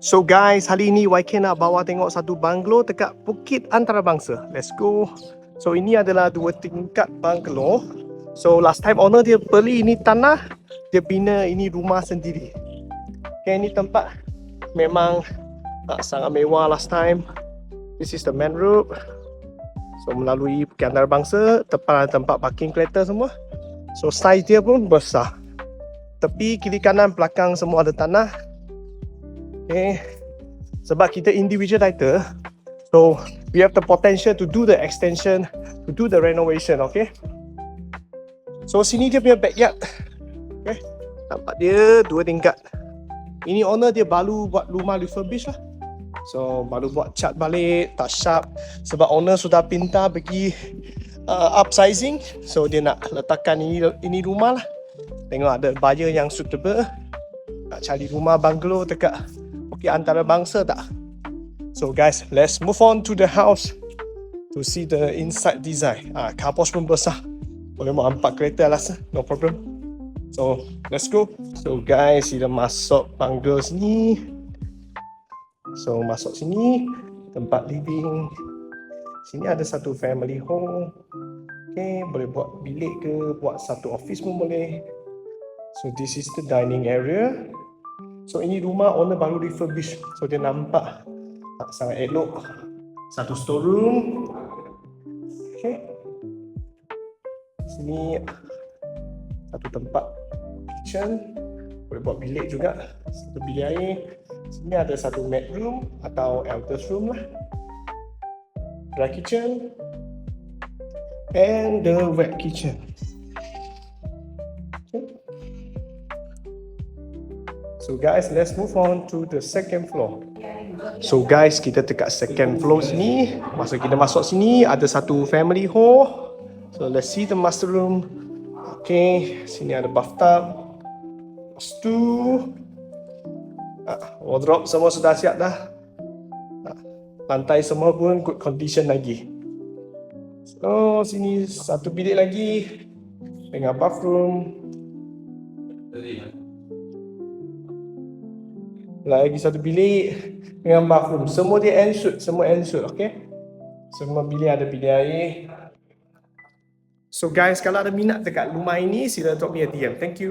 So guys, hari ini YK nak bawa tengok satu banglo dekat Bukit Antarabangsa. Let's go. So ini adalah 2 tingkat banglo. So last time owner dia beli ini tanah, dia bina ini rumah sendiri. Okay, ini tempat memang sangat mewah last time. This is the main road. So melalui Bukit Antarabangsa, depan ada tempat parking kereta semua. So size dia pun besar. Tepi, kiri, kanan, belakang semua ada tanah. Okay. Sebab kita individual title, so we have the potential to do the extension, to do the renovation. Okay. So sini dia punya backyard. Okay. Nampak dia 2 tingkat. Ini owner dia baru buat rumah refurbish lah. So baru buat cat balik, touch up. Sebab owner sudah pintar pergi upsizing. So dia nak letakkan ini rumah lah. Tengok ada buyer yang suitable. Nak cari rumah banglo dekat Bukit Antarabangsa tak? So guys, let's move on to the house to see the inside design. Car porch pun besar. Boleh mau 4 kereta lah, no problem. So let's go. So guys, kita masuk banglo sini. So masuk sini, tempat living. Sini ada satu family home. Okay, boleh buat bilik ke, buat satu office pun boleh. So this is the dining area. So ini rumah owner baru refurbish. So dia nampak sangat elok. Satu storeroom. Okay. Sini satu tempat kitchen. Boleh buat bilik juga. Satu bilik air. Sini ada satu mat room atau elders room lah. Dry kitchen. And the wet kitchen. Okay. So guys, let's move on to the second floor. So guys, kita dekat second floor sini. Masa kita masuk sini, ada satu family hall. So let's see the master room. Okay, sini ada bathtub, stool, wardrobe semua sudah siap dah. Lantai semua pun good condition lagi. So sini satu bilik lagi dengan bathroom. Lagi satu bilik dengan bathroom. Semua dia ensuite, semua ensuite, okay? Semua bilik ada bilik air. So guys, kalau ada minat dekat rumah ini, sila drop me a DM. Thank you.